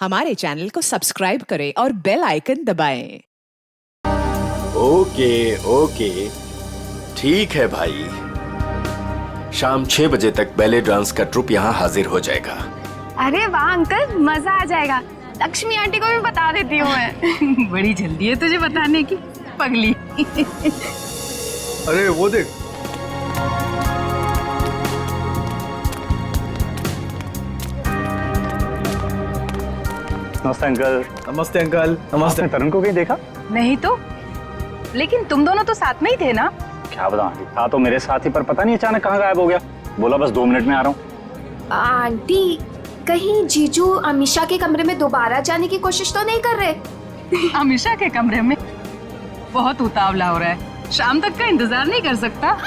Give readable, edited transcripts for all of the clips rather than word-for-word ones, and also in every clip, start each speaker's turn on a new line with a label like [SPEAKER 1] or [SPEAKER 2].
[SPEAKER 1] हमारे चैनल को सब्सक्राइब करें और बेल आइकन दबाएं।
[SPEAKER 2] ओके ओके, ठीक है भाई। शाम 6 बजे तक बैले डांस का ट्रुप यहाँ हाजिर हो जाएगा।
[SPEAKER 3] अरे वाह अंकल, मजा आ जाएगा। लक्ष्मी आंटी को भी बता देती हूँ मैं।
[SPEAKER 4] बड़ी जल्दी है तुझे बताने की, पगली।
[SPEAKER 5] अरे वो देख,
[SPEAKER 6] नमस्ते अंकल।
[SPEAKER 5] नमस्ते अंकल। नमस्ते।
[SPEAKER 6] आपने तरुण को कहीं देखा?
[SPEAKER 4] नहीं तो, लेकिन तुम दोनों तो साथ में ही थे ना?
[SPEAKER 6] क्या बताऊं आंटी, था तो मेरे साथ ही, पर पता नहीं अचानक कहाँ गायब हो गया। बोला बस 2 मिनट में आ रहा हूँ।
[SPEAKER 3] आंटी, कहीं जीजू अमीषा के कमरे में दोबारा जाने की कोशिश तो नहीं कर रहे?
[SPEAKER 4] अमीषा के कमरे में? बहुत उतावला हो रहा है, शाम तक का इंतजार नहीं कर सकता।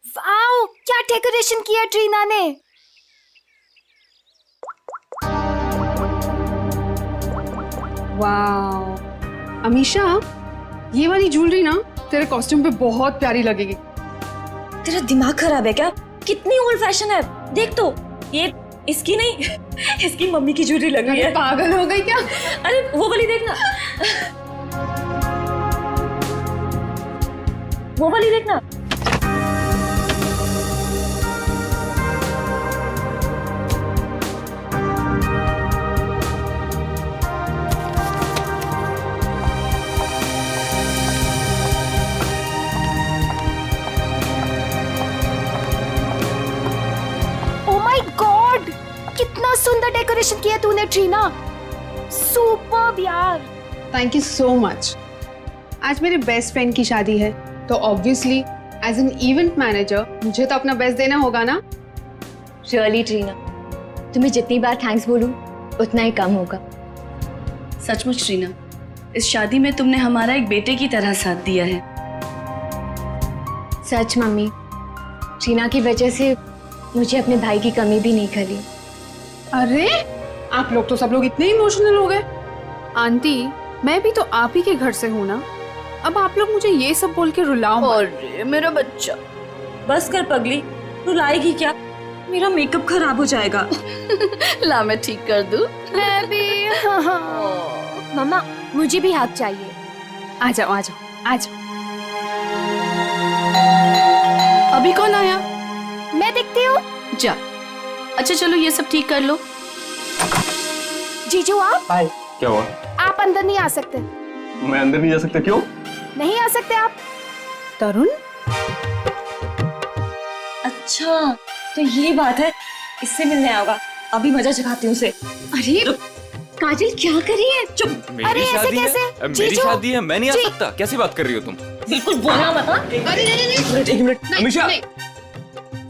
[SPEAKER 3] वाओ, क्या डेकोरेशन किया ट्रीना ने।
[SPEAKER 7] वाह अमीषा, ये वाली ज्वेलरी ना तेरे कॉस्ट्यूम पे बहुत प्यारी लगेगी।
[SPEAKER 8] तेरा दिमाग खराब है क्या? कितनी ओल्ड फैशन है, देख तो। ये इसकी नहीं, इसकी मम्मी की ज्वेलरी लग रही है।
[SPEAKER 7] पागल हो गई क्या?
[SPEAKER 8] अरे वो वाली देखना, वो वाली देखना।
[SPEAKER 3] ओह माय गॉड, कितना सुंदर डेकोरेशन किया तूने ट्रीना। सुपर्ब यार।
[SPEAKER 7] Thank you so much. आज मेरे बेस्ट फ्रेंड की शादी है, तो obviously as an event manager मुझे तो अपना बेस्ट देना होगा ना।
[SPEAKER 8] रियली ट्रीना, तुम्हें जितनी बार थैंक्स बोलूं उतना ही कम होगा।
[SPEAKER 9] सचमुच ट्रीना, इस शादी में तुमने हमारा एक बेटे की तरह साथ दिया है।
[SPEAKER 8] सच मम्मी, ट्रीना की वजह से मुझे अपने भाई की कमी भी नहीं खली।
[SPEAKER 7] अरे आप लोग तो सब लोग इतने इमोशनल हो गए। आंटी, मैं भी तो आप ही के घर से हूँ ना, अब आप लोग मुझे ये सब बोल के रुलाओ मत।
[SPEAKER 8] अरे मेरा बच्चा, बस कर पगली, रुलाएगी क्या? मेरा मेकअप खराब हो जाएगा।
[SPEAKER 9] ला मैं ठीक कर दूं।
[SPEAKER 3] मैं भी। मम्मा, मुझे भी हाथ चाहिए।
[SPEAKER 7] आ जाओ आ जाओ आ जाओ।
[SPEAKER 9] अभी कौन आया?
[SPEAKER 3] मैं देखती हूँ।
[SPEAKER 9] जा। अच्छा चलो ये सब ठीक कर लो।
[SPEAKER 3] जीजू आप
[SPEAKER 6] क्या हुआ?
[SPEAKER 3] आप अंदर नहीं आ सकते।
[SPEAKER 6] मैं अंदर नहीं जा सकता? क्यों?
[SPEAKER 3] नहीं आ सकते आप।
[SPEAKER 7] तरुण,
[SPEAKER 8] अच्छा तो ये बात है, इससे मिलने होगा। अभी मजा चखाती हूँ उसे। अरे काजल क्या कर रही है? चुप।
[SPEAKER 3] अरे ऐसे कैसे?
[SPEAKER 10] मेरी शादी है, मैं नहीं आ सकता? कैसी बात कर रही हो तुम?
[SPEAKER 8] बिल्कुल बोलना मत। हाँ?
[SPEAKER 6] एक मिनट अमीषा।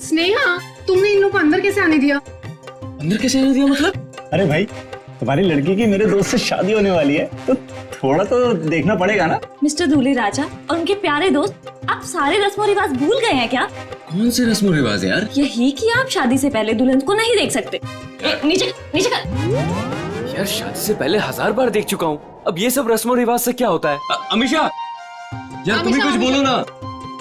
[SPEAKER 7] स्नेहा, तुमने इन लोग को अंदर कैसे आने दिया?
[SPEAKER 6] अंदर कैसे आने दिया मतलब? अरे भाई, तुम्हारी लड़की की मेरे दोस्त से शादी होने वाली है, तो थोड़ा तो देखना पड़ेगा ना।
[SPEAKER 8] मिस्टर दूल्हे राजा और उनके प्यारे दोस्त, आप सारे रस्म और रिवाज भूल गए हैं क्या?
[SPEAKER 10] कौन से रस्म रिवाज है यार?
[SPEAKER 8] यही कि आप शादी से पहले दुल्हन को नहीं देख सकते। नीचे नीचे कर।
[SPEAKER 10] यार शादी से पहले 1000 बार देख चुका हूँ, अब ये सब रस्म रिवाज से क्या होता है? अमीषा, यार तुम ही कुछ बोलो ना।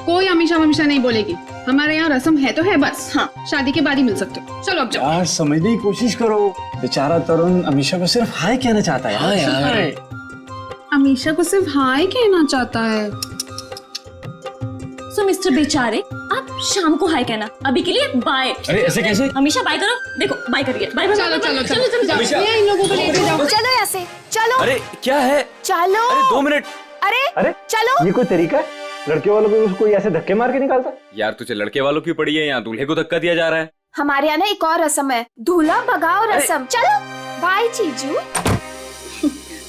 [SPEAKER 7] कोई अमीषा वमीषा नहीं बोलेगी। हमारे यहाँ रस्म है तो है बस। हाँ, शादी के बाद ही मिल सकते हो। चलो अब जाओ।
[SPEAKER 6] यार समझने की कोशिश करो, बेचारा तरुण अमीषा को सिर्फ हाय कहना चाहता है।
[SPEAKER 10] हाँ यार,
[SPEAKER 7] अमीषा को सिर्फ हाय कहना चाहता है।
[SPEAKER 8] सो मिस्टर बेचारे, आप शाम को हाय कहना, अभी के लिए बाय।
[SPEAKER 10] अरे ऐसे कैसे?
[SPEAKER 8] हमेशा बाय करो। देखो बाय करिए। Bye bye.
[SPEAKER 7] चलो चलो चलो चलो चलो, इन लोगों को लेके जाओ।
[SPEAKER 3] चलो यहाँ से, चलो।
[SPEAKER 10] अरे क्या है?
[SPEAKER 3] चलो।
[SPEAKER 10] अरे 2 मिनट।
[SPEAKER 6] अरे
[SPEAKER 3] चलो।
[SPEAKER 6] ये कोई तरीका है? लड़के वालों को कोई ऐसे धक्के मार के निकालता?
[SPEAKER 10] यार तुझे लड़के वालों की पड़ी है, यहाँ दूल्हे को धक्का दिया जा रहा है।
[SPEAKER 3] हमारे यहाँ ना एक और रस्म है, दूल्हा भगाओ रस्म। चलो बाय जीजू।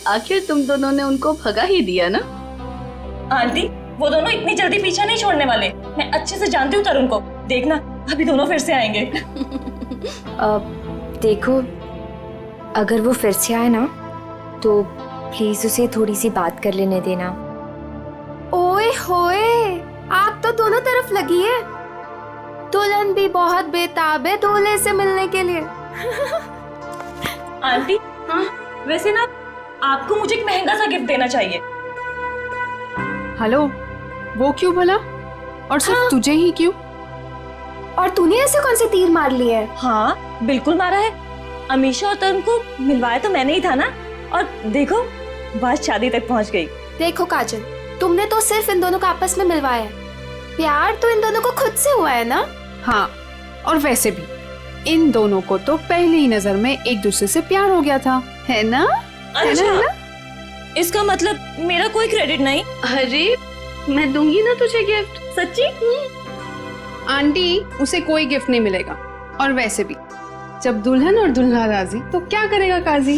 [SPEAKER 9] आखिर तुम दोनों ने उनको भगा ही दिया ना?
[SPEAKER 8] आंटी, वो दोनों इतनी जल्दी पीछा नहीं छोड़ने वाले। मैं अच्छे से जानती हूँ तरुण को। देखना अभी दोनों फिर से आएंगे।
[SPEAKER 3] देखो, अगर वो फिर से आए ना तो प्लीज उसे थोड़ी सी बात कर लेने देना। ओए होए, आग तो दोनों तरफ लगी है। दुल्हन भी बहुत बेताब है दूल्हे से मिलने के लिए।
[SPEAKER 8] आंटी, हाँ वैसे ना आपको मुझे एक महंगा सा गिफ्ट देना चाहिए।
[SPEAKER 7] हेलो, वो क्यों भला? और सिर्फ तुझे ही क्यों?
[SPEAKER 3] और तूने ऐसे कौन से तीर मार लिए है?
[SPEAKER 8] हाँ बिल्कुल मारा है। अमीशा और तरुण को मिलवाया तो मैंने ही था ना, और देखो बात शादी तक पहुंच गई।
[SPEAKER 3] देखो काजल, तुमने तो सिर्फ इन दोनों को आपस में मिलवाया है, प्यार तो इन दोनों को खुद से हुआ है ना।
[SPEAKER 7] हाँ, और वैसे भी इन दोनों को तो पहली ही नजर में एक दूसरे से प्यार हो गया था, है ना?
[SPEAKER 8] अच्छा, इसका मतलब मेरा कोई क्रेडिट नहीं?
[SPEAKER 9] अरे मैं दूंगी ना तुझे गिफ्ट।
[SPEAKER 8] सच्ची?
[SPEAKER 7] आंटी, उसे कोई गिफ्ट नहीं मिलेगा। और वैसे भी जब दुल्हन और दुल्हा राजी तो क्या करेगा काजी?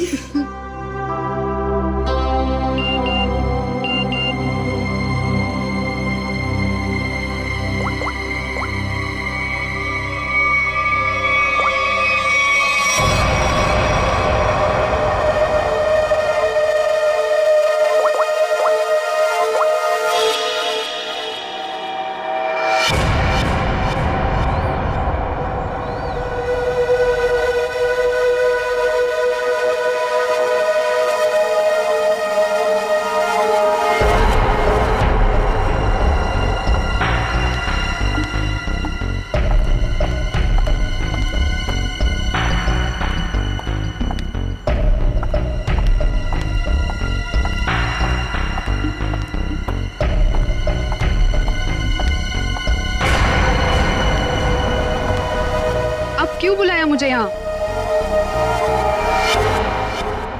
[SPEAKER 7] क्यों बुलाया मुझे यहाँ?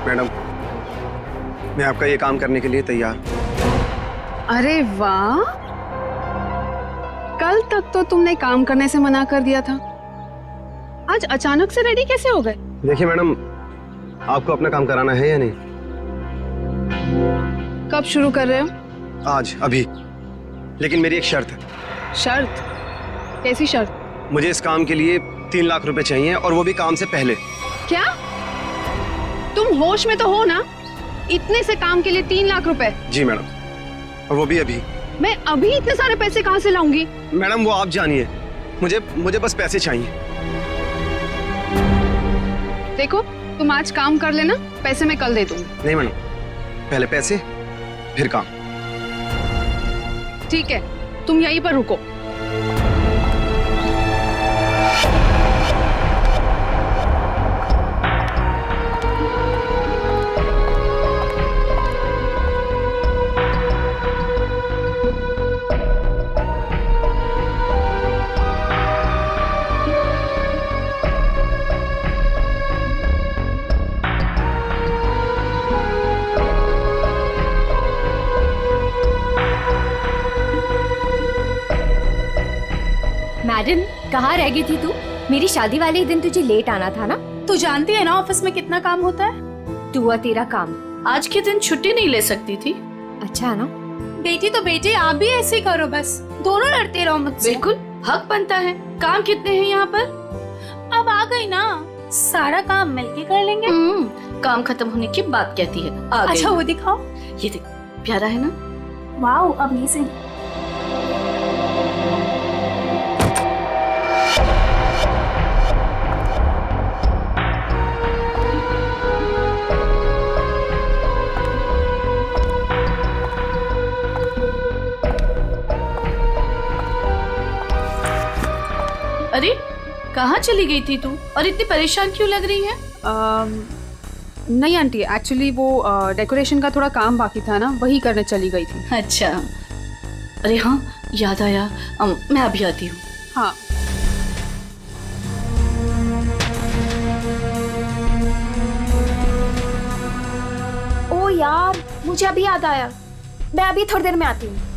[SPEAKER 5] मैडम, मैं आपका ये काम करने के लिए तैयार।
[SPEAKER 7] अरे वाह, कल तक तो तुमने काम करने से मना कर दिया था, आज अचानक से रेडी कैसे हो गए?
[SPEAKER 5] देखिए मैडम, आपको अपना काम कराना है या नहीं?
[SPEAKER 7] कब शुरू कर रहे हो?
[SPEAKER 5] आज, अभी। लेकिन मेरी एक शर्त है।
[SPEAKER 7] शर्त? कैसी शर्त?
[SPEAKER 5] मुझे इस काम के लिए 3 लाख रुपए चाहिए, और वो भी काम से पहले।
[SPEAKER 7] क्या? तुम होश में तो हो ना? इतने से काम के लिए 3 लाख रुपए?
[SPEAKER 5] जी मैडम, और वो भी अभी।
[SPEAKER 7] मैं अभी इतने सारे पैसे कहाँ से लाऊंगी?
[SPEAKER 5] मैडम वो आप जानिए, मुझे बस पैसे चाहिए।
[SPEAKER 7] देखो, तुम आज काम कर लेना, पैसे मैं कल दे दूंगी।
[SPEAKER 5] नहीं मैडम, पहले पैसे फिर काम।
[SPEAKER 7] ठीक है, तुम यहीं पर रुको।
[SPEAKER 3] मैडम, कहाँ रह गई थी तू? मेरी शादी वाले ही दिन तुझे लेट आना था ना।
[SPEAKER 9] तू जानती है ना ऑफिस में कितना काम होता है।
[SPEAKER 3] तू और तेरा काम।
[SPEAKER 9] आज के दिन छुट्टी नहीं ले सकती थी।
[SPEAKER 3] अच्छा ना?
[SPEAKER 9] बेटी तो बेटी, आप भी ऐसे ही करो, बस दोनों लड़ते रहो मुझसे। बिल्कुल हक बनता है। काम कितने हैं यहाँ पर?
[SPEAKER 11] अब आ गई ना, सारा काम मिलके कर लेंगे।
[SPEAKER 9] काम खत्म होने की बात कहती है। आ गई।
[SPEAKER 11] अच्छा वो दिखाओ।
[SPEAKER 9] ये देख, प्यारा है ना?
[SPEAKER 11] Wow, amazing.
[SPEAKER 9] अरे कहाँ चली गई थी तू, और इतनी परेशान क्यों लग रही है?
[SPEAKER 7] नहीं आंटी, एक्चुअली वो डेकोरेशन का थोड़ा काम बाकी था ना, वही करने चली गई थी।
[SPEAKER 9] अच्छा, अरे हाँ याद आया, मैं अभी आती हूँ।
[SPEAKER 7] हाँ।
[SPEAKER 3] ओ यार, मुझे अभी याद आया, मैं अभी थोड़ी देर में आती हूँ।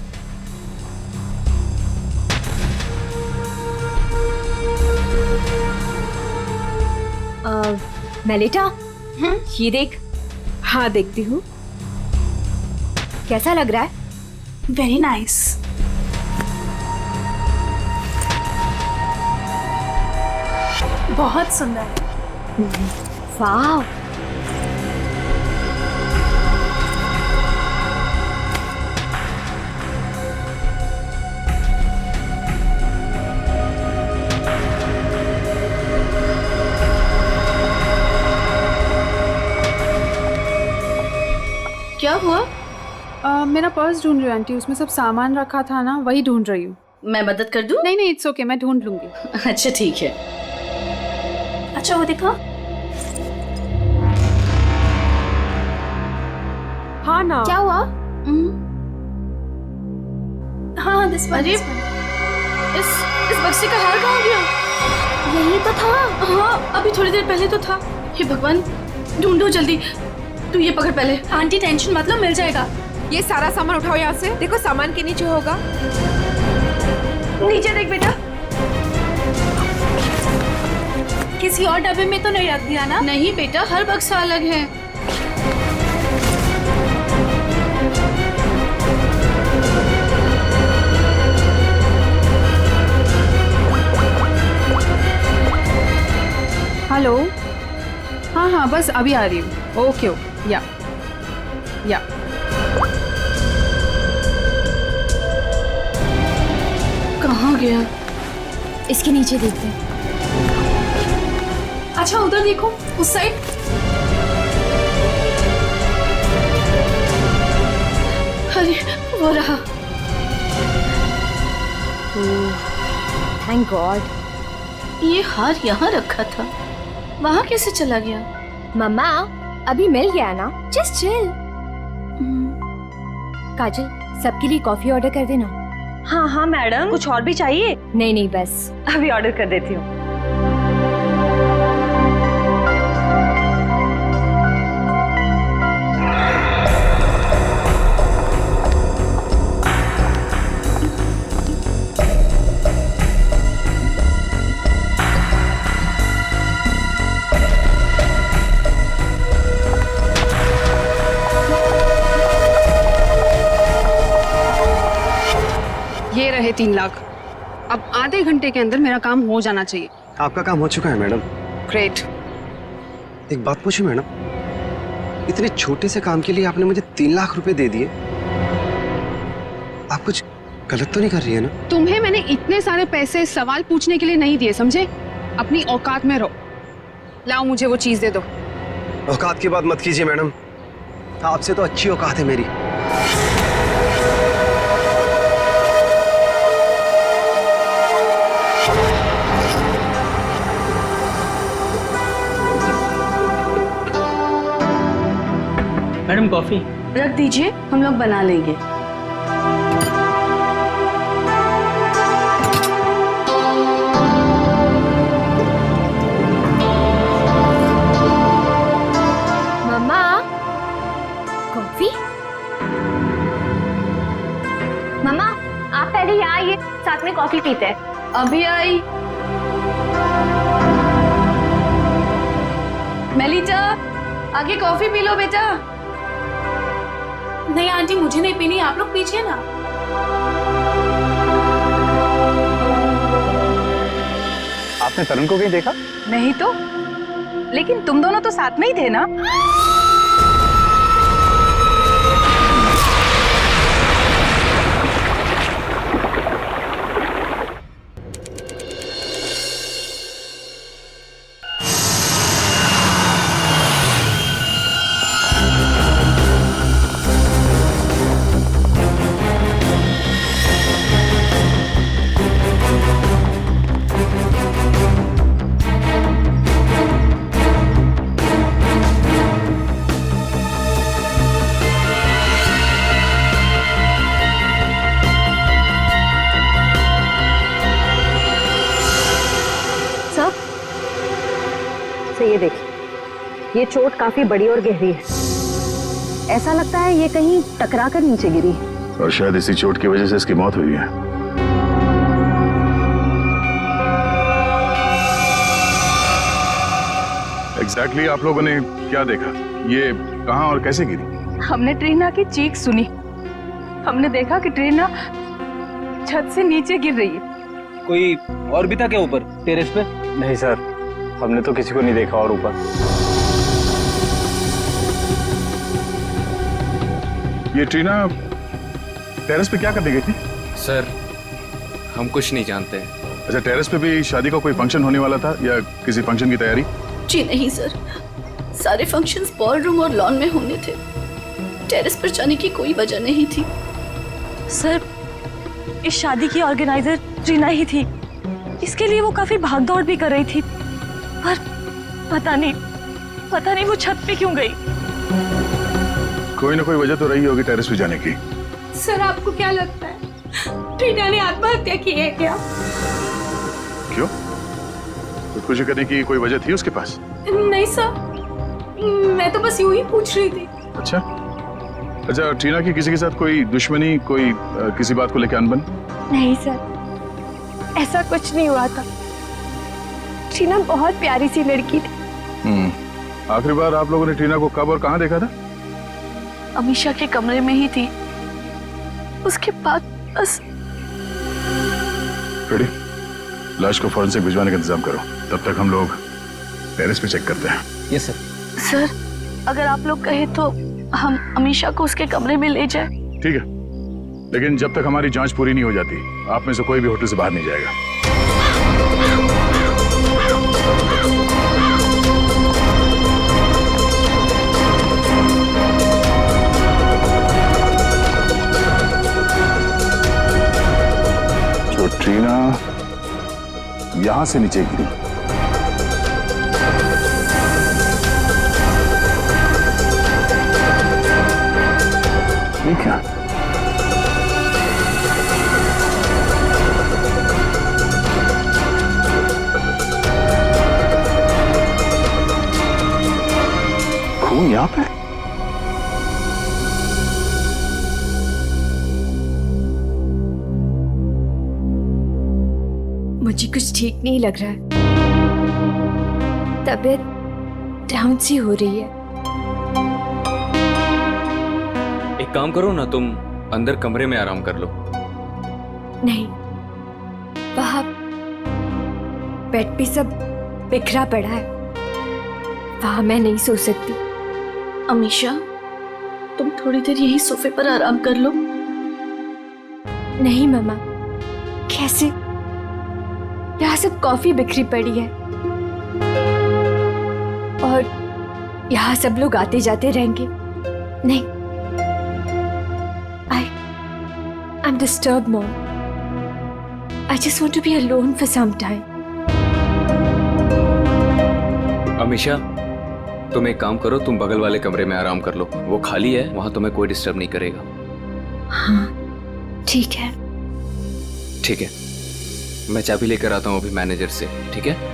[SPEAKER 3] मेलिटा, ये देख।
[SPEAKER 7] हाँ देखती हूँ।
[SPEAKER 3] कैसा लग रहा है?
[SPEAKER 11] Very nice. बहुत सुंदर है।
[SPEAKER 3] वाह।
[SPEAKER 9] क्या हुआ?
[SPEAKER 7] मेरा पर्स ढूंढ रही हूँ आंटी, उसमें सब सामान रखा था ना, वही ढूंढ रही हूँ।
[SPEAKER 9] मैं मदद कर दूं?
[SPEAKER 7] नहीं नहीं, इट्स ओके, मैं ढूंढ लूंगी।
[SPEAKER 9] अच्छा ठीक है।
[SPEAKER 11] अच्छा वो दिखा।
[SPEAKER 7] हाँ ना,
[SPEAKER 3] क्या हुआ?
[SPEAKER 11] हाँ दिस वन।
[SPEAKER 9] अरे इस बक्से का हार कहाँ गया?
[SPEAKER 3] यही तो था।
[SPEAKER 9] हाँ अभी थोड़ी देर पहले तो था। हे भगवान, ढूंढो जल्दी। तू ये पकड़ पहले।
[SPEAKER 11] आंटी टेंशन मतलब मिल जाएगा।
[SPEAKER 1] ये सारा सामान उठाओ यहाँ से। देखो सामान के नीचे होगा।
[SPEAKER 9] नीचे देख बेटा।
[SPEAKER 11] किसी और डब्बे में तो नहीं रख दिया ना?
[SPEAKER 9] नहीं बेटा, हर बक्सा अलग है।
[SPEAKER 7] हेलो। हाँ हाँ बस अभी आ रही हूँ। ओके ओके, या
[SPEAKER 9] कहाँ गया?
[SPEAKER 3] इसके नीचे देखते हैं।
[SPEAKER 11] अच्छा उधर देखो, उस साइड।
[SPEAKER 9] अरे वो रहा।
[SPEAKER 3] Thank God.
[SPEAKER 9] ये हार यहाँ रखा था, वहाँ कैसे चला गया?
[SPEAKER 3] मम्मा अभी मिल गया ना, जस्ट चिल। काजल, सबके लिए कॉफी ऑर्डर कर देना।
[SPEAKER 8] हाँ हाँ मैडम, कुछ और भी चाहिए?
[SPEAKER 3] नहीं नहीं बस।
[SPEAKER 8] अभी ऑर्डर कर देती हूँ।
[SPEAKER 7] ये रहे 3 लाख। अब आधे घंटे के अंदर मेरा काम हो जाना चाहिए।
[SPEAKER 5] आपका काम हो चुका है मैडम।
[SPEAKER 7] ग्रेट।
[SPEAKER 5] एक बात पूछूं मैडम, इतने छोटे से काम के लिए आपने मुझे 3 लाख रुपए दे दिए। आप कुछ गलत तो नहीं कर रही है ना?
[SPEAKER 7] तुम्हें मैंने इतने सारे पैसे सवाल पूछने के लिए नहीं दिए, समझे? अपनी औकात में रहो। लाओ मुझे वो चीज दे दो।
[SPEAKER 5] औकात की बात मत कीजिए मैडम, आपसे तो अच्छी औकात है मेरी।
[SPEAKER 10] Madam coffee.
[SPEAKER 9] रख दीजिए, हम लोग बना लेंगे।
[SPEAKER 3] मम्मा कॉफी। मम्मा आप पहले यहाँ आइए, साथ में कॉफी पीते हैं।
[SPEAKER 9] अभी आई। मेलिटा, आगे कॉफी पी लो बेटा।
[SPEAKER 11] नहीं आंटी मुझे नहीं पीनी, आप लोग पीजिए ना।
[SPEAKER 6] आपने तरुण को कहीं देखा?
[SPEAKER 4] नहीं तो, लेकिन तुम दोनों तो साथ में ही थे ना?
[SPEAKER 8] ये देखिए, ये चोट काफी बड़ी और गहरी है। ऐसा लगता है ये कहीं टकरा कर नीचे गिरी
[SPEAKER 12] और शायद इसी चोट की वजह से इसकी मौत हुई है। एग्जैक्टली आप लोगों ने क्या देखा? ये कहां और कैसे गिरी?
[SPEAKER 4] हमने ट्रीना की चीख सुनी। हमने देखा कि ट्रीना छत से नीचे गिर रही है।
[SPEAKER 10] कोई और भी था क्या ऊपर टेरेस पे?
[SPEAKER 6] नहीं सर, हमने तो किसी को नहीं देखा और ऊपर।
[SPEAKER 12] ये ट्रीना टेरेस पे क्या करने गई थी?
[SPEAKER 10] सर हम कुछ नहीं जानते।
[SPEAKER 12] अच्छा, टेरेस पे भी शादी का कोई फंक्शन होने वाला था या किसी फंक्शन की तैयारी?
[SPEAKER 9] जी नहीं सर, सारे फंक्शंस बॉल रूम और लॉन में होने थे। टेरेस पर जाने की कोई वजह नहीं थी।
[SPEAKER 8] सर, इस शादी की ऑर्गेनाइजर ट्रीना ही थी। इसके लिए वो काफी भागदौड़ भी कर रही थी, पर पता नहीं वो छत पे क्यों गई।
[SPEAKER 12] कोई ना कोई वजह तो रही होगी टेरेस पे जाने की।
[SPEAKER 11] सर आपको क्या लगता है ट्रीना ने आत्महत्या की है क्या?
[SPEAKER 12] क्यों? खुदकुशी करने की कोई वजह थी उसके पास?
[SPEAKER 11] नहीं सर, मैं तो बस यूं ही पूछ रही थी।
[SPEAKER 12] अच्छा, ट्रीना की किसी के साथ कोई दुश्मनी, कोई किसी बात को लेकर अनबन?
[SPEAKER 3] नहीं सर, ऐसा कुछ नहीं हुआ था। ट्रीना बहुत प्यारी सी लड़की थी।
[SPEAKER 12] आखिरी बार आप लोगों ने ट्रीना को कब और कहाँ देखा था?
[SPEAKER 9] अमीशा के कमरे में ही थी, उसके बाद बस।
[SPEAKER 12] रेडी, लाश को फॉरेंसिक भिजवाने का इंतजाम करो, तब तक हम लोग टेरेस पे चेक करते हैं।
[SPEAKER 6] Yes sir.
[SPEAKER 9] सर, अगर आप लोग कहें तो हम अमीशा को उसके कमरे में ले जाएं।
[SPEAKER 12] ठीक है, लेकिन जब तक हमारी जांच पूरी नहीं हो जाती, आप में से कोई भी होटल से बाहर नहीं जाएगा। तो ट्रीना यहां से नीचे गिरी। ठीक है, खून यहां पे?
[SPEAKER 3] मुझे कुछ ठीक नहीं लग रहा है। तबीयत डाउन सी हो रही है।
[SPEAKER 10] एक काम करो ना, तुम अंदर कमरे में आराम कर लो।
[SPEAKER 3] नहीं, वहां बेड पे सब बिखरा पड़ा है, वहां मैं नहीं सो सकती।
[SPEAKER 9] अमीशा, तुम थोड़ी देर यही सोफे पर आराम कर लो।
[SPEAKER 3] नहीं मम्मा, कैसे? यहाँ सब कॉफी बिखरी पड़ी है और यहाँ सब लोग आते जाते रहेंगे। नहीं, I'm disturbed, Mom. I just want to be alone for some time.
[SPEAKER 10] Amisha, तुम एक काम करो, तुम बगल वाले कमरे में आराम कर लो, वो खाली है, वहां तुम्हें कोई डिस्टर्ब नहीं करेगा।
[SPEAKER 3] हाँ, ठीक है।
[SPEAKER 10] ठीक है, मैं चाबी लेकर आता हूँ अभी मैनेजर से, ठीक है?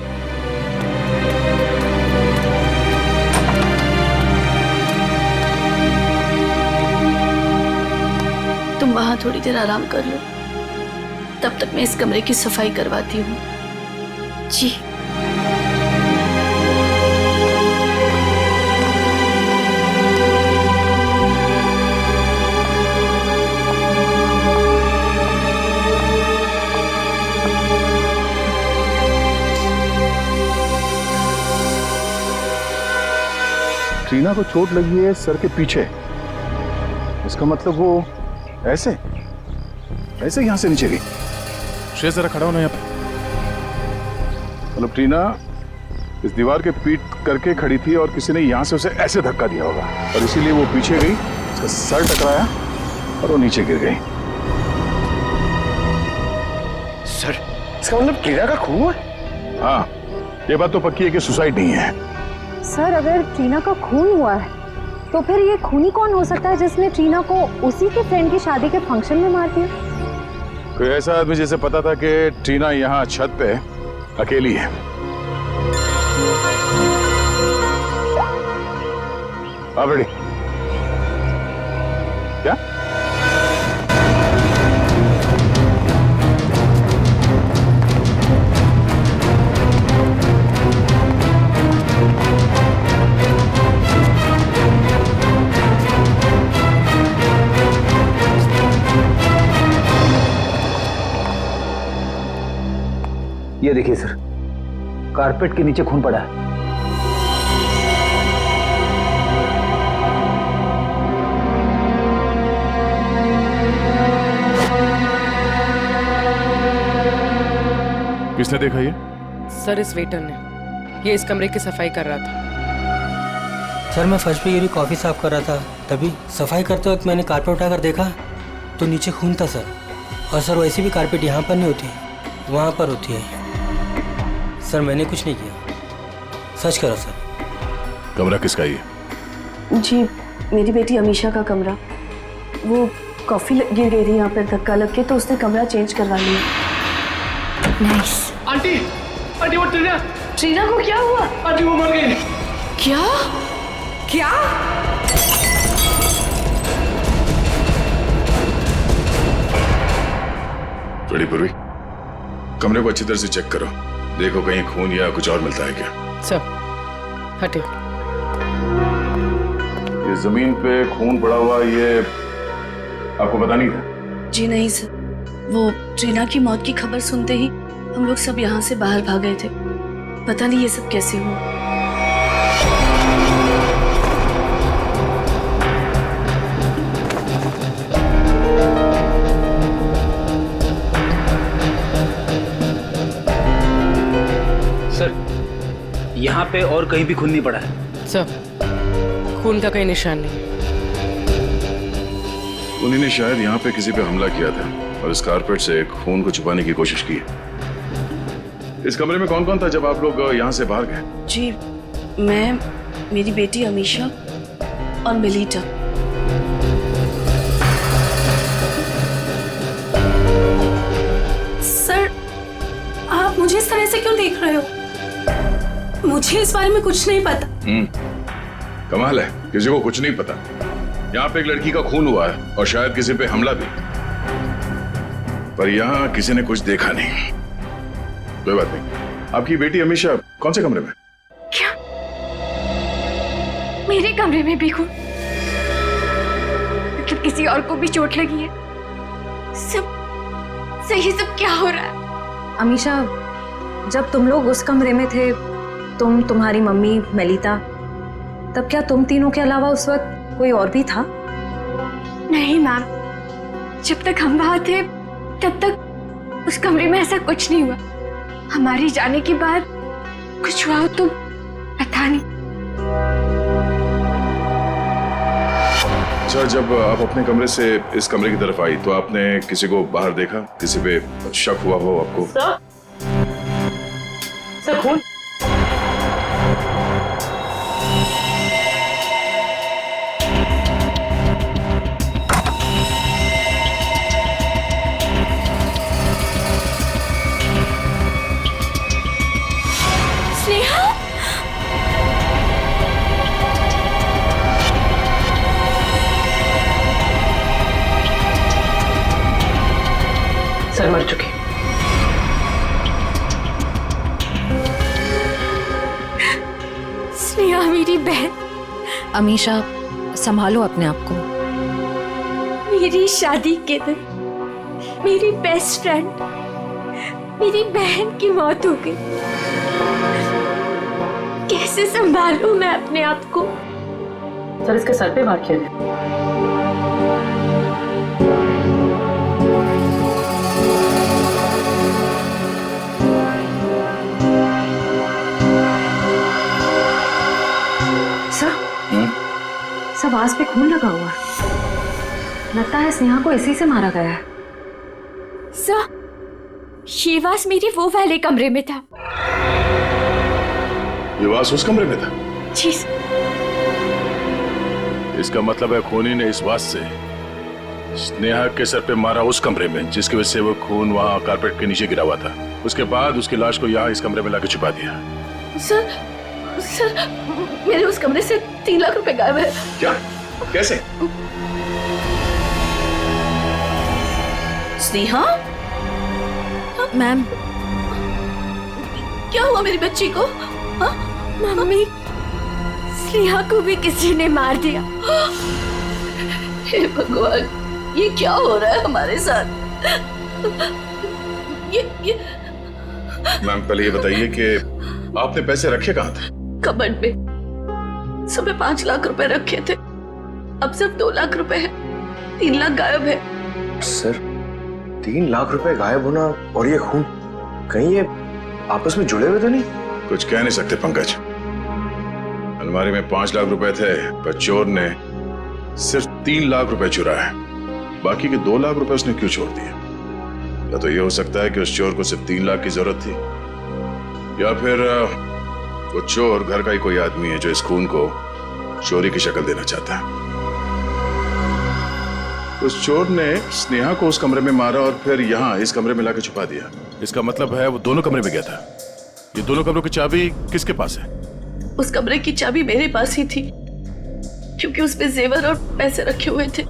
[SPEAKER 9] तुम वहां थोड़ी देर आराम कर लो, तब तक मैं इस कमरे की सफाई करवाती हूँ।
[SPEAKER 3] जी।
[SPEAKER 12] ट्रीना को चोट लगी है सर के पीछे, इसका मतलब वो ऐसे यहां से नीचे गई। श्रेय जरा खड़ा होना यहाँ पे। मतलब ट्रीना इस दीवार के पीट करके खड़ी थी और किसी ने यहां से उसे ऐसे धक्का दिया होगा और इसीलिए वो पीछे गई, उसका सर टकराया और वो नीचे गिर गई।
[SPEAKER 5] सर, इसका मतलब ट्रीना का खून हुआ?
[SPEAKER 12] हाँ, ये बात तो पक्की है कि सुसाइड नहीं है।
[SPEAKER 4] सर, अगर ट्रीना का खून हुआ है तो फिर ये खूनी कौन हो सकता है जिसने ट्रीना को उसी के फ्रेंड की शादी के फंक्शन में मार दिया?
[SPEAKER 12] कोई ऐसा आदमी जिसे पता था कि ट्रीना यहाँ छत पे अकेली है। आप रेडी? क्या?
[SPEAKER 6] ये देखिए सर, कारपेट के नीचे खून पड़ा है।
[SPEAKER 12] किसने देखा ये?
[SPEAKER 13] सर, इस वेटर ने। ये इस कमरे की सफाई कर रहा था।
[SPEAKER 6] सर, मैं फर्श पे गिरी कॉफी साफ कर रहा था
[SPEAKER 13] तभी सफाई करते वक्त मैंने कारपेट उठाकर देखा तो नीचे खून था सर। और सर वैसे भी कारपेट यहाँ पर नहीं होती, वहाँ पर होती है। सर मैंने कुछ नहीं किया, सच करो सर।
[SPEAKER 12] कमरा किसका ये?
[SPEAKER 9] जी मेरी बेटी अमीशा का कमरा। वो कॉफी गिर गई थी यहाँ पर धक्का लग के, तो उसने कमरा चेंज करवा लिया।
[SPEAKER 3] नाइस।
[SPEAKER 10] आंटी आंटी वो ट्रीना
[SPEAKER 9] ट्रीना को क्या हुआ?
[SPEAKER 10] आंटी वो मर गई।
[SPEAKER 9] क्या
[SPEAKER 1] क्या?
[SPEAKER 12] बड़ी पूर्वी, कमरे को अच्छी तरह से चेक करो, देखो कहीं खून या कुछ और मिलता है क्या।
[SPEAKER 1] सर हटे।
[SPEAKER 12] ये जमीन पे खून पड़ा हुआ, ये आपको पता नहीं था?
[SPEAKER 9] जी नहीं सर, वो ट्रीना की मौत की खबर सुनते ही हम लोग सब यहाँ से बाहर भाग गए थे। पता नहीं ये सब कैसे हुआ।
[SPEAKER 10] सर यहाँ पे और कहीं भी खून नहीं पड़ा है।
[SPEAKER 1] सर खून का कोई निशान नहीं।
[SPEAKER 12] उन्हीं ने शायद यहाँ पे किसी पे हमला किया था और इस कारपेट से खून को छुपाने की कोशिश की है। इस कमरे में कौन कौन था जब आप लोग यहाँ से बाहर गए?
[SPEAKER 9] जी मैं, मेरी बेटी अमीशा और मिलीटा।
[SPEAKER 11] सर आप मुझे इस तरह से क्यों देख रहे हो? मुझे इस बारे में कुछ नहीं पता।
[SPEAKER 12] कमाल है, किसी को कुछ नहीं पता। यहाँ पे एक लड़की का खून हुआ है और शायद किसी पे हमला भी, पर यहाँ किसी ने कुछ देखा नहीं। कोई बात नहीं। आपकी बेटी अमीशा कौन से कमरे में?
[SPEAKER 3] क्या मेरे कमरे में भी खून? मतलब किसी और को भी चोट लगी है? सब सही, सब क्या हो रहा है?
[SPEAKER 4] अमीशा, जब तुम लोग उस कमरे में थे, तुम, तुम्हारी मम्मी, मेलिता, तब क्या तुम तीनों के अलावा उस वक्त कोई और भी था?
[SPEAKER 3] नहीं मैम, जब तक हम वहां थे तब तक उस कमरे में ऐसा कुछ नहीं हुआ। हमारे जाने के बाद कुछ हुआ तो पता नहीं।
[SPEAKER 12] अच्छा, जब आप अपने कमरे से इस कमरे की तरफ आई तो आपने किसी को बाहर देखा? किसी पे शक हुआ हो आपको?
[SPEAKER 9] सर खून?
[SPEAKER 1] सर मर चुके।
[SPEAKER 3] स्नेहा मेरी बहन।
[SPEAKER 4] अमीशा, संभालो अपने आप को।
[SPEAKER 3] मेरी शादी के दिन मेरी बेस्ट फ्रेंड, मेरी बहन की मौत हो गई। कैसे संभालूं मैं अपने आप को?
[SPEAKER 1] सर इसके सर पे वार किया गया।
[SPEAKER 4] सब आस पे खून लगा हुआ है। लगता है स्नेहा को इसी से मारा गया है।
[SPEAKER 3] ये वास मेरे वो वाले कमरे में था।
[SPEAKER 12] ये वास उस कमरे में था?
[SPEAKER 3] जी।
[SPEAKER 12] इसका मतलब है खूनी ने इस वास से स्नेहा के सर पे मारा उस कमरे में, जिसकी वजह से वो खून वहाँ कारपेट के नीचे गिरा हुआ था। उसके बाद उसकी लाश को यहाँ इस कमरे में लाकर छुपा दिया।
[SPEAKER 9] सर मेरे उस कमरे से 3 लाख रुपए गायब है।
[SPEAKER 12] क्या? कैसे?
[SPEAKER 9] स्नेहा?
[SPEAKER 3] मैम,
[SPEAKER 9] क्या हुआ मेरी बच्ची को? हाँ?
[SPEAKER 3] मम्मी, स्नेहा को भी किसी ने मार दिया।
[SPEAKER 9] हे भगवान, ये क्या हो रहा है हमारे साथ? ये
[SPEAKER 12] मैम पहले ये बताइए कि आपने पैसे रखे कहाँ थे?
[SPEAKER 9] कबर्ड में। सुबह 5 लाख रुपए रखे थे, अब सिर्फ 2 लाख रुपए है। 3 लाख गायब है।
[SPEAKER 5] सर, 3 लाख रुपए गायब होना और ये खून, कहीं ये आपस में जुड़े हुए तो नहीं?
[SPEAKER 12] कुछ कह नहीं सकते पंकज। अलमारी में 5 लाख रुपए थे, पर चोर ने सिर्फ 3 लाख रुपए चुराए, बाकी के 2 लाख रुपए उसने क्यों छोड़ दिए? या तो ये हो सकता है कि उस चोर को सिर्फ 3 लाख की जरूरत थी, या फिर वो चोर घर का ही कोई आदमी है जो इस खून को चोरी की शक्ल देना चाहता है। उस चोर ने स्नेहा को उस कमरे में मारा और फिर यहाँ इस कमरे में लाके छुपा दिया। इसका मतलब है वो दोनों कमरे में गया था। ये दोनों कमरों की चाबी किसके पास है?
[SPEAKER 9] उस कमरे की चाबी मेरे पास ही थी, क्योंकि उसमें जेवर और पैसे रखे हुए थे।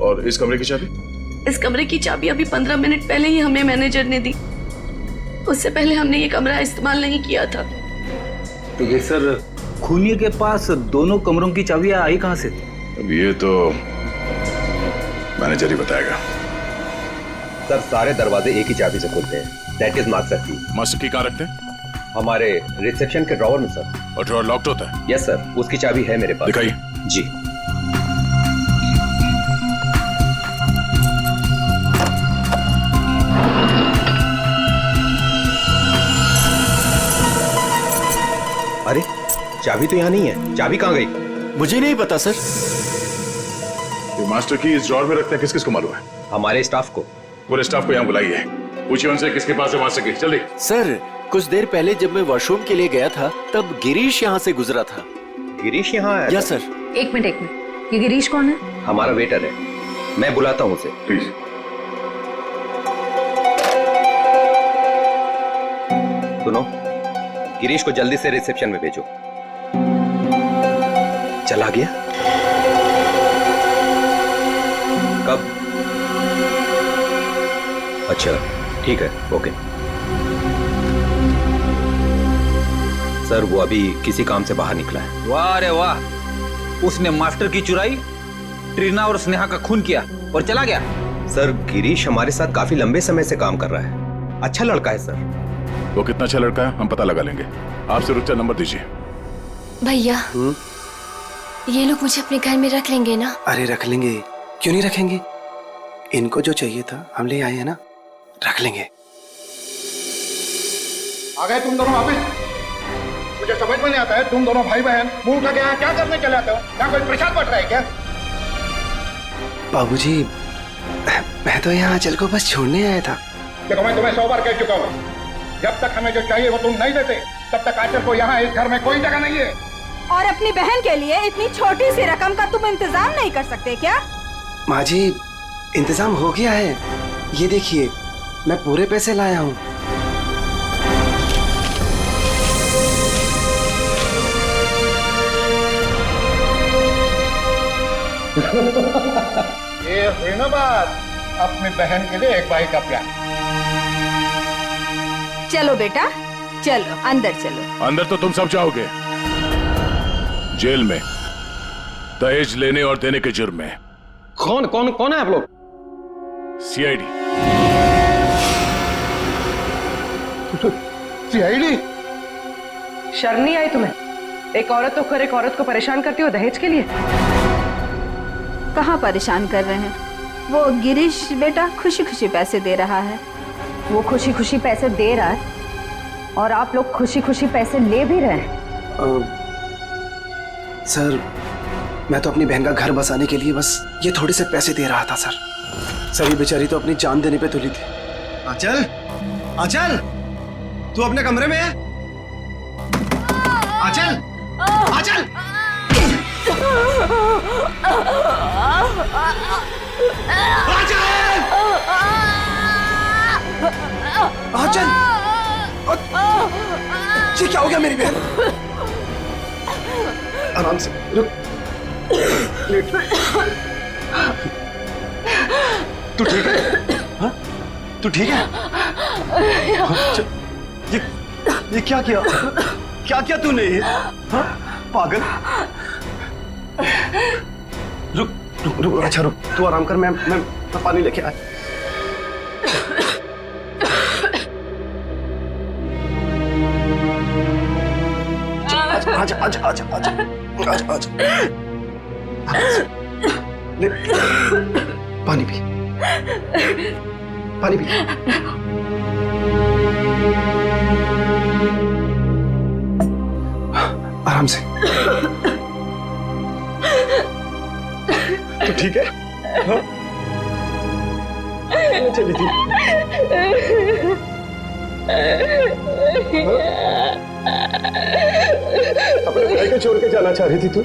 [SPEAKER 12] और इस कमरे की चाबी?
[SPEAKER 9] इस कमरे की चाबी अभी 15 मिनट पहले ही हमें मैनेजर ने दी। उससे पहले हमने ये कमरा इस्तेमाल नहीं किया था।
[SPEAKER 6] तो ये सर, खूनिया के पास दोनों कमरों की चाबियां आई कहां से?
[SPEAKER 12] अब ये तो मैनेजर ही बताएगा।
[SPEAKER 14] सर, सारे दरवाजे एक ही चाबी से खुलते हैं। दैट इज मास्टर की।
[SPEAKER 12] मास्टर की कहाँ रखते हैं?
[SPEAKER 14] हमारे रिसेप्शन के ड्रॉवर में सर।
[SPEAKER 12] और ड्रॉवर लॉक्ड होता है?
[SPEAKER 14] यस सर, उसकी चाबी है मेरे पास।
[SPEAKER 12] दिखाइए।
[SPEAKER 14] जी। अरे, चाबी तो यहाँ नहीं है। चाबी कहाँ गई?
[SPEAKER 2] मुझे नहीं पता सर।
[SPEAKER 12] ये मास्टर की इस ड्रॉवर में रखते हैं, किस किस को मालूम है?
[SPEAKER 14] हमारे स्टाफ को।
[SPEAKER 12] पूरे स्टाफ को यहाँ बुलाइए, पूछिए उनसे किसके पास है मास्टर की। जल्दी।
[SPEAKER 2] सर, कुछ देर पहले जब मैं वॉशरूम के लिए गया था तब गिरीश यहाँ से गुजरा था।
[SPEAKER 14] गिरीश यहाँ आया?
[SPEAKER 2] Yes sir.
[SPEAKER 4] एक मिनट, ये गिरीश कौन है?
[SPEAKER 14] हमारा वेटर है, मैं बुलाता हूँ उसे।
[SPEAKER 12] प्लीज।
[SPEAKER 14] सुनो, गिरीश को जल्दी से रिसेप्शन में भेजो। चला गया? कब? अच्छा, ठीक है, ओके। सर, वो अभी किसी काम से बाहर निकला है।
[SPEAKER 6] वाह रे वाह, उसने मास्टर की चुराई, ट्रीना और स्नेहा का खून किया और चला गया।
[SPEAKER 14] सर, गिरीश हमारे साथ काफी लंबे समय से काम कर रहा है। अच्छा लड़का है सर।
[SPEAKER 12] वो कितना अच्छा लड़का है हम पता लगा लेंगे। आप सिर्फ उसका नंबर दीजिए।
[SPEAKER 3] भैया, ये लोग मुझे अपने घर में रख लेंगे ना?
[SPEAKER 5] अरे रख लेंगे, क्यों नहीं रखेंगे? इनको जो चाहिए था हम ले आए हैं ना, रख लेंगे।
[SPEAKER 15] आ गए तुम दोनों वापिस? मुझे समझ में नहीं आता है, तुम दोनों भाई बहन मुंह उठा के यहाँ क्या करने चले आते हो? क्या कोई प्रसाद बट रहा है क्या?
[SPEAKER 5] बाबूजी, मैं तो यहाँ आंचल को बस छोड़ने आया था।
[SPEAKER 15] देखो, मैं तुम्हें 100 बार कह चुका हूँ, जब तक हमें जो चाहिए वो तुम नहीं देते तब तक आंचल को यहाँ इस घर में कोई जगह नहीं है।
[SPEAKER 16] और अपनी बहन के लिए इतनी छोटी सी रकम का तुम इंतजाम नहीं कर सकते क्या?
[SPEAKER 5] माँ जी, इंतजाम हो गया है। ये देखिए, मैं पूरे पैसे लाया हूँ।
[SPEAKER 15] ये हुई ना बात, अपनी बहन के लिए एक भाई का प्यार।
[SPEAKER 16] चलो बेटा, चलो अंदर चलो।
[SPEAKER 12] अंदर तो तुम सब जाओगे, जेल में दहेज लेने और देने के जुर्म में।
[SPEAKER 14] कौन कौन कौन है आप लोग?
[SPEAKER 12] सीआईडी।
[SPEAKER 15] सीआईडी?
[SPEAKER 4] शर्म नहीं आई तुम्हें? एक औरत होकर एक औरत को परेशान करती हो दहेज के लिए?
[SPEAKER 16] कहाँ परेशान कर रहे हैं? वो गिरीश बेटा खुशी खुशी पैसे दे रहा है।
[SPEAKER 4] वो खुशी खुशी पैसे दे रहा है और आप लोग खुशी खुशी पैसे ले भी रहे हैं।
[SPEAKER 5] सर, मैं तो अपनी बहन का घर बसाने के लिए बस ये थोड़े से पैसे दे रहा था सर। सर, ये बेचारी तो अपनी जान देने पे तुली थी।
[SPEAKER 17] आंचल, आंचल, तू अपने कमरे में है? आंचल, आंचल!
[SPEAKER 5] आंचल! ये क्या हो गया मेरी बहन? आराम से, रुक। तू ठीक है? हाँ? तू ठीक है? ये क्या किया? क्या किया तूने? हाँ? पागल। रुक रुक रुक, अच्छा रुक, तू आराम कर, मैं पानी लेके आया। आजा आजा आजा आजा आजा आजा, ले पानी पी, पानी पी। आराम से। तो ठीक है हाँ? चली थी अपने भाई को छोड़ के जाना चाह रही थी तू?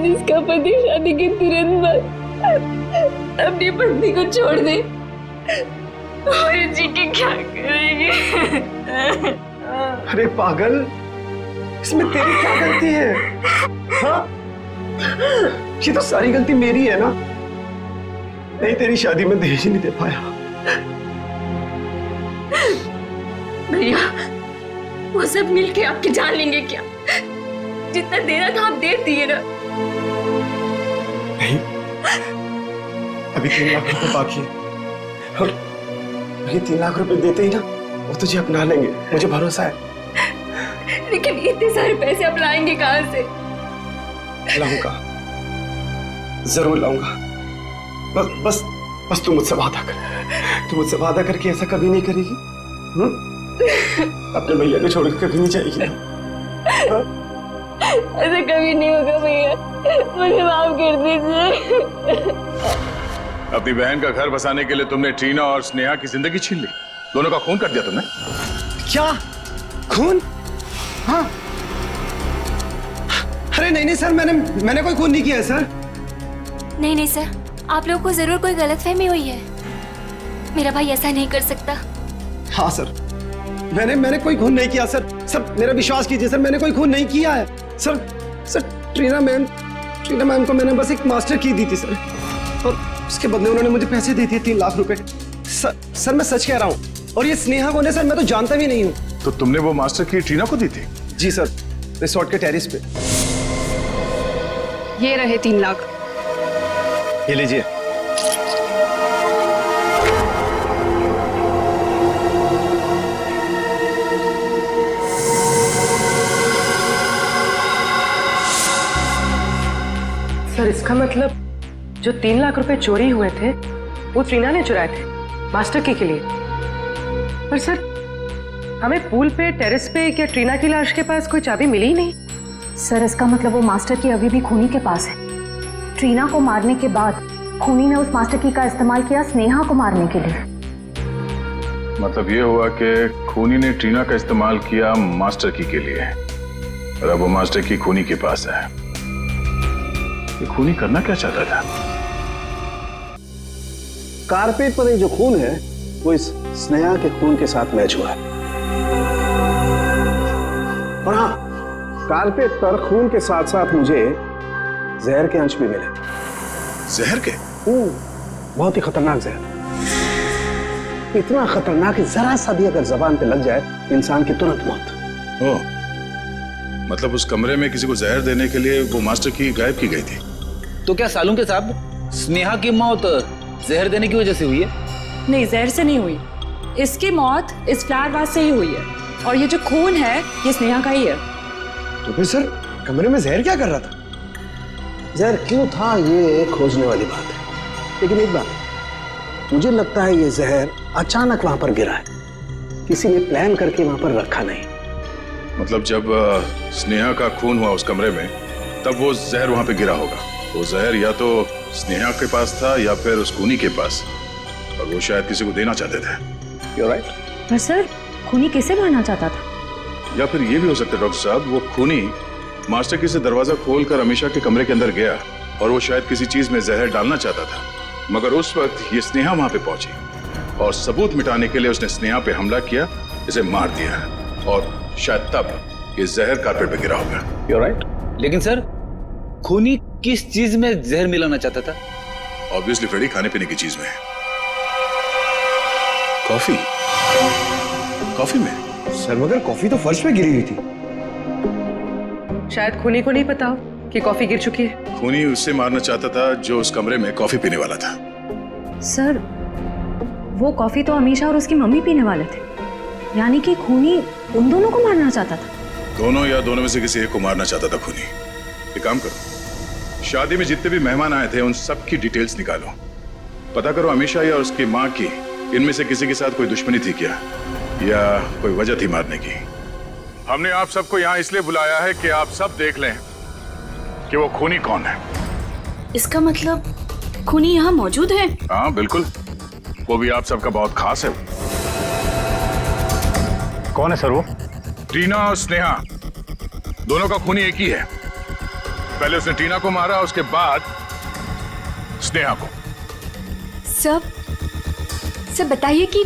[SPEAKER 3] जिसका पति शादी के तुरंत बाद अपनी पत्नी को छोड़ दे और जी के क्या करेंगे?
[SPEAKER 5] अरे पागल, इसमें तेरी क्या गलती है? हाँ? ये तो सारी गलती मेरी है ना। नहीं, तेरी शादी में दहेज ही नहीं दे पाया।
[SPEAKER 3] भैया, वो सब मिलके आपकी जान लेंगे क्या? जितना देना था आप दे दिए ना।
[SPEAKER 5] नहीं, अभी 3 लाख रुपए बाकी है और ये 3 लाख रुपए देते ही ना वो तुझे अपना लेंगे, मुझे भरोसा है।
[SPEAKER 3] लेकिन इतने सारे पैसे आप लाएंगे कहाँ से?
[SPEAKER 5] लाऊंगा, जरूर लाऊंगा। बस तू मुझसे वादा कर। तू मुझसे वादा करके ऐसा कभी नहीं करेगी? अपने भैया को छोड़ के कभी नहीं जाएगी ना?
[SPEAKER 3] ऐसा कभी नहीं होगा भैया, मुझे माफ कर दीजिए।
[SPEAKER 12] अपनी बहन का घर बसाने के लिए तुमने ट्रीना और स्नेहा की जिंदगी छीन ली। दोनों का खून कर दिया तुमने।
[SPEAKER 5] क्या खून? हाँ। अरे नहीं सर, मैंने कोई खून नहीं किया है सर।
[SPEAKER 3] नहीं सर, आप लोगों को जरूर कोई गलतफहमी हुई है। मेरा भाई ऐसा नहीं कर सकता।
[SPEAKER 5] हाँ सर, मैंने कोई खून नहीं किया सर। सर मेरा विश्वास कीजिए सर, मैंने कोई खून नहीं किया है सर। ट्रीना मैम को मैंने बस एक मास्टर की दी थी सर, और उसके बदले उन्होंने मुझे पैसे दे दिए 3 लाख रुपए। सर मैं सच कह रहा हूँ। और ये स्नेहा कौन है सर, मैं तो जानता भी नहीं हूँ।
[SPEAKER 12] तो तुमने वो मास्टर की ट्रीना को दी थी?
[SPEAKER 5] जी सर, रिसोर्ट के टेरिस पे।
[SPEAKER 7] ये रहे 3 लाख।
[SPEAKER 5] ये लीजिए।
[SPEAKER 9] सर इसका मतलब जो 3 लाख रुपए चोरी हुए थे वो ट्रीना ने चुराए थे मास्टर की के लिए। पर सर हमें पूल पे, टेरेस पे या ट्रीना की लाश के पास कोई चाबी मिली ही नहीं।
[SPEAKER 4] सर इसका मतलब वो मास्टर की अभी भी खूनी के पास है। ट्रीना को मारने के बाद खूनी ने उस मास्टर की का इस्तेमाल किया स्नेहा को मारने के लिए।
[SPEAKER 12] मतलब ये हुआ कि खूनी ने ट्रीना का इस्तेमाल किया मास्टर की के लिए, और अब वो मास्टर की खूनी के पास है। ये खूनी करना क्या चाहता था?
[SPEAKER 17] कारपेट पर एक जो खून है वो इस स्नेहा के खून के साथ मैच हुआ है। और हाँ, कारपेट पर खून के साथ साथ मुझे जहर के अंश भी मिले।
[SPEAKER 12] जहर के?
[SPEAKER 17] बहुत ही खतरनाक जहर। इतना खतरनाक कि जरा सा भी अगर जबान पे लग जाए इंसान की तुरंत मौत।
[SPEAKER 12] ओह, मतलब उस कमरे में किसी को जहर देने के लिए वो मास्टर की गायब की गई थी।
[SPEAKER 10] तो क्या सालूं के साहब स्नेहा की मौत जहर देने की वजह से हुई है?
[SPEAKER 18] नहीं, जहर से नहीं हुई। इसकी मौत इस फ्लावर वास से ही हुई है, और ये जो खून है ये स्नेहा का ही है।
[SPEAKER 5] तो फिर सर कमरे में जहर क्या कर रहा था?
[SPEAKER 17] जहर क्यों था ये खोजने वाली बात है, लेकिन एक बात मुझे लगता है ये जहर अचानक वहां पर गिरा है, किसी ने प्लान करके वहां पर रखा नहीं।
[SPEAKER 12] मतलब जब स्नेहा का खून हुआ उस कमरे में, तब वो जहर वहां पे गिरा होगा। वो जहर या तो स्नेहा के पास था या फिर उस खूनी के पास, और वो शायद किसी को देना चाहते थे। You're right?
[SPEAKER 4] पर सर खूनी किसे मारना चाहता था?
[SPEAKER 12] या फिर ये भी हो सकता है डॉक्टर साहब, वो खूनी मास्टर की से दरवाजा खोलकर अमीशा के कमरे के अंदर गया और वो शायद किसी चीज में जहर डालना चाहता था, मगर उस वक्त ये स्नेहा वहां पे पहुंची और सबूत मिटाने के लिए उसने स्नेहा पे हमला किया, इसे मार दिया, और शायद तब ये जहर कारपेट पे गिरा होगा।
[SPEAKER 10] You're right? लेकिन सर खूनी किस चीज में जहर मिलाना चाहता था?
[SPEAKER 12] ऑब्वियसली फ्रेडी, खाने पीने की चीज में। कॉफी में?
[SPEAKER 5] सर मगर कॉफी तो फर्श पे गिरी हुई थी।
[SPEAKER 9] शायद खूनी को नहीं पता हो कि कॉफी गिर चुकी है।
[SPEAKER 12] खूनी उससे मारना चाहता था जो उस कमरे में कॉफी पीने वाला था।
[SPEAKER 4] सर वो कॉफी तो अमीशा और उसकी मम्मी पीने वाले थे, यानी कि खूनी उन दोनों को मारना चाहता था।
[SPEAKER 12] दोनों या दोनों में से किसी एक को मारना चाहता था खूनी। एक काम करो, शादी में जितने भी मेहमान आए थे उन सब की डिटेल्स निकालो, पता करो अमीशा या उसकी माँ की इनमें से किसी के साथ कोई दुश्मनी थी क्या, या कोई वजह थी मारने की। हमने आप सबको यहाँ इसलिए बुलाया है कि आप सब देख लें कि वो खूनी कौन है।
[SPEAKER 11] इसका मतलब खूनी यहाँ मौजूद है?
[SPEAKER 12] हाँ बिल्कुल, वो भी आप सबका बहुत खास है।
[SPEAKER 6] कौन है सर वो?
[SPEAKER 12] टीना और स्नेहा दोनों का खूनी एक ही है। पहले उसने टीना को मारा, उसके बाद स्नेहा को।
[SPEAKER 3] सब बताइए कि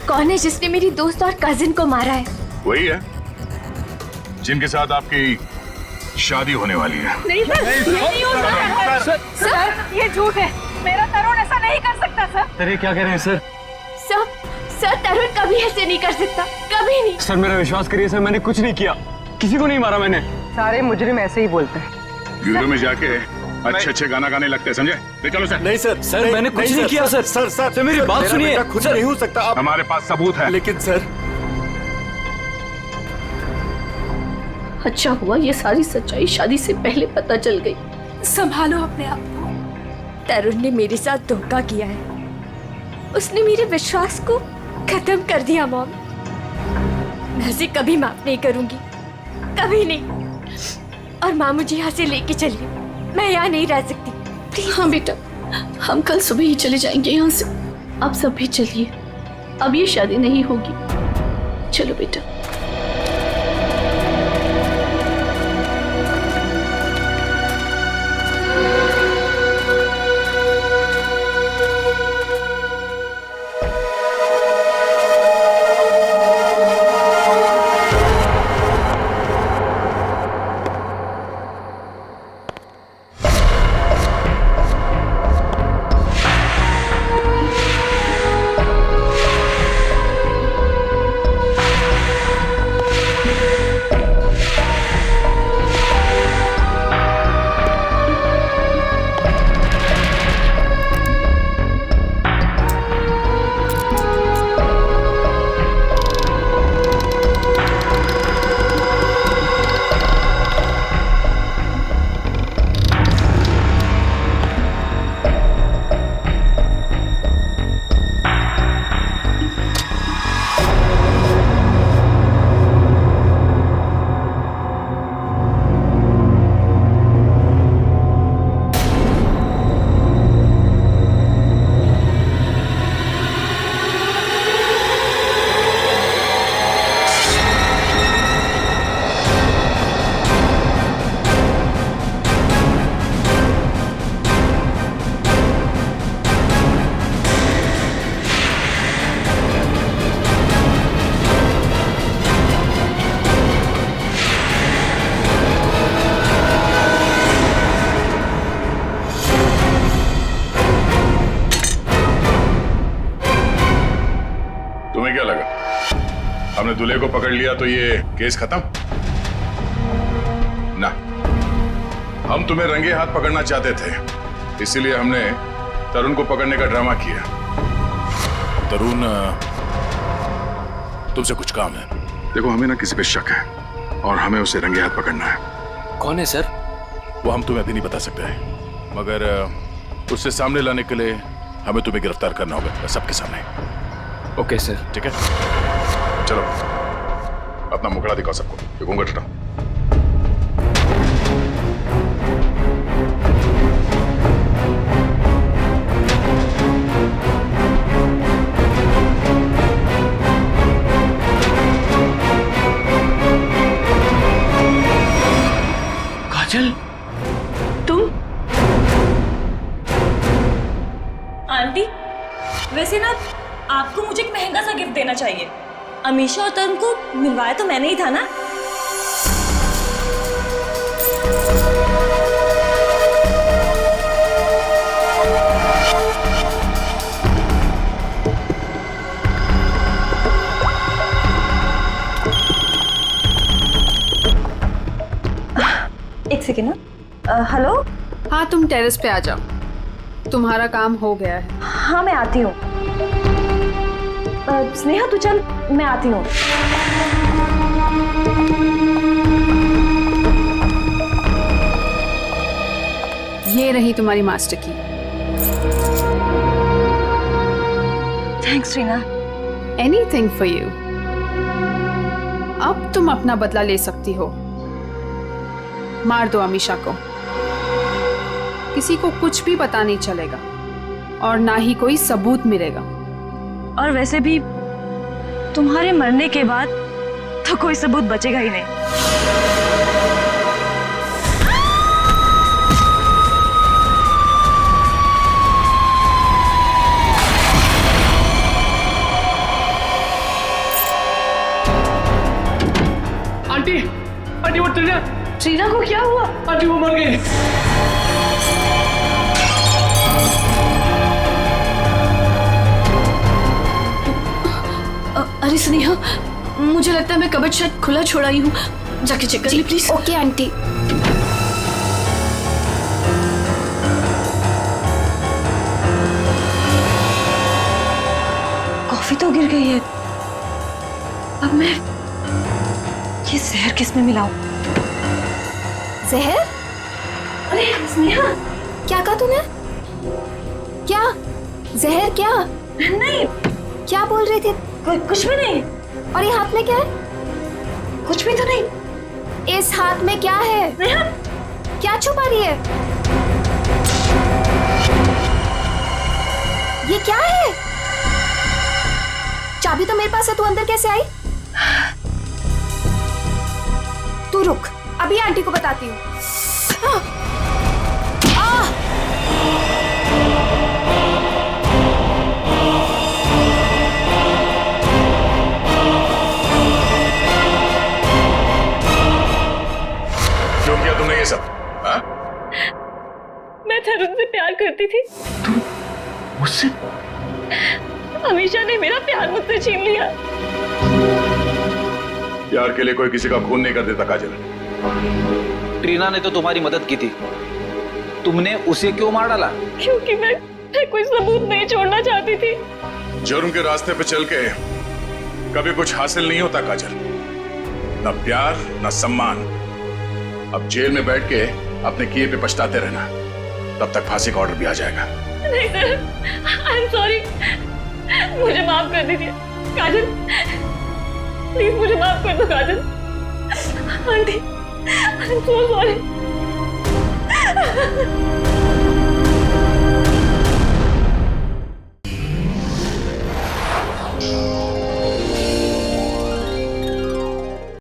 [SPEAKER 3] कौन है जिसने मेरी दोस्त और कजिन को मारा है?
[SPEAKER 12] वही है जिनके साथ आपकी शादी होने वाली है।
[SPEAKER 8] नहीं सर, नहीं हो सकता सर, ये झूठ है। मेरा तरुण ऐसा नहीं कर सकता सर।
[SPEAKER 6] सर ये क्या कह रहे हैं सर?
[SPEAKER 3] सर तरुण कभी ऐसे नहीं कर सकता, कभी नहीं।
[SPEAKER 6] सर मेरा विश्वास करिए सर, मैंने कुछ नहीं किया, किसी को नहीं मारा मैंने।
[SPEAKER 9] सारे मुजरिम ऐसे ही बोलते हैं।
[SPEAKER 12] ब्यूरो में जाके अच्छे गाना गाने लगते हैं, समझे? ले चलो सर।
[SPEAKER 10] नहीं सर, सर मैंने कुछ नहीं किया सर। सर मेरी बात सुनिए।
[SPEAKER 12] कुछ नहीं हो सकता। हमारे पास सबूत है।
[SPEAKER 10] लेकिन सर,
[SPEAKER 11] अच्छा हुआ ये सारी सच्चाई शादी से पहले पता चल गई। संभालो अपने आप को।
[SPEAKER 3] तरुण ने मेरे साथ धोखा किया है, उसने मेरे विश्वास को खत्म कर दिया मॉम। मैं उसे कभी माफ नहीं करूंगी, कभी नहीं। और माँ मुझे यहाँ से लेके चलिए, मैं यहाँ नहीं रह सकती प्लीज।
[SPEAKER 11] हाँ बेटा, हम कल सुबह ही चले जाएंगे यहाँ से। आप सब भी चलिए, अब ये शादी नहीं होगी। चलो बेटा।
[SPEAKER 12] हमने दूल्हे को पकड़ लिया तो ये केस खत्म ना। हम तुम्हें रंगे हाथ पकड़ना चाहते थे, इसीलिए हमने तरुण को पकड़ने का ड्रामा किया।
[SPEAKER 19] तरुण, तुमसे कुछ काम है।
[SPEAKER 12] देखो, हमें ना किसी पे शक है और हमें उसे रंगे हाथ पकड़ना है।
[SPEAKER 10] कौन है सर?
[SPEAKER 19] वो हम तुम्हें अभी नहीं बता सकते हैं, मगर उससे सामने लाने के लिए हमें तुम्हें गिरफ्तार करना होगा सबके सामने।
[SPEAKER 10] Okay sir.
[SPEAKER 12] ठीक है, चलो अपना मुखड़ा दिखाओ सबको। ये घूंघट हटाओ।
[SPEAKER 11] काजल, तुम?
[SPEAKER 8] आंटी, वैसे ना आपको मुझे एक महंगा सा गिफ्ट देना चाहिए। अमीशा और तरुण को मिलवाया तो मैंने ही था ना। एक सेकेंड ना। हेलो।
[SPEAKER 7] हाँ, तुम टेरेस पे आ जाओ, तुम्हारा काम हो गया है।
[SPEAKER 8] हाँ मैं आती हूँ। स्नेहा तू चल, मैं आती हूँ।
[SPEAKER 7] ये रही तुम्हारी मास्टर की।
[SPEAKER 8] Thanks Reena.
[SPEAKER 7] Anything for you. अब अब तुम अपना बदला ले सकती हो। मार दो अमीशा को, किसी को कुछ भी पता नहीं चलेगा और ना ही कोई सबूत मिलेगा।
[SPEAKER 8] और वैसे भी तुम्हारे मरने के बाद तो कोई सबूत बचेगा ही नहीं।
[SPEAKER 10] आंटी, आंटी वो ट्रीना,
[SPEAKER 11] ट्रीना को क्या हुआ?
[SPEAKER 10] आंटी वो मर गई।
[SPEAKER 11] अरे स्नेहा, मुझे लगता है मैं कबर्ड शायद खुला छोड़ आई हूँ, जाके चेक कर ली प्लीज।
[SPEAKER 3] Okay aunty.
[SPEAKER 8] कॉफी तो गिर गई है, अब मैं ये जहर किस में मिलाऊं?
[SPEAKER 3] जहर?
[SPEAKER 8] अरे स्नेहा,
[SPEAKER 3] क्या कहा तूने? क्या जहर? क्या
[SPEAKER 8] नहीं,
[SPEAKER 3] क्या बोल रही थी?
[SPEAKER 8] कुछ भी नहीं।
[SPEAKER 3] और ये हाथ में क्या है?
[SPEAKER 8] कुछ भी तो नहीं।
[SPEAKER 3] इस हाथ में क्या है? क्या छुपा रही है? ये क्या है? चाबी तो मेरे पास है, तू अंदर कैसे आई? तू रुक, अभी आंटी को बताती हूँ।
[SPEAKER 19] क्यों किया तुमने ये सब? हाँ?
[SPEAKER 8] मैं तरुण से प्यार करती थी।
[SPEAKER 19] मुझसे?
[SPEAKER 8] अमीशा ने मेरा प्यार मुझसे छीन लिया।
[SPEAKER 19] प्यार के लिए कोई किसी का खून नहीं कर देता काजल।
[SPEAKER 10] ट्रीना ने तो तुम्हारी मदद की थी, तुमने उसे क्यों मार डाला?
[SPEAKER 8] क्योंकि मैं कोई सबूत नहीं छोड़ना चाहती थी।
[SPEAKER 19] जुर्म के रास्ते पे चल के कभी कुछ हासिल नहीं होता काजल, न प्यार न सम्मान। अब जेल में बैठ के अपने किए पे पछताते रहना, तब तक फांसी का ऑर्डर भी आ जाएगा।
[SPEAKER 8] नहीं सर, आई एम सॉरी, मुझे माफ कर दीजिए काजल, प्लीज मुझे माफ कर दो Kajal. Aunty, I am so sorry.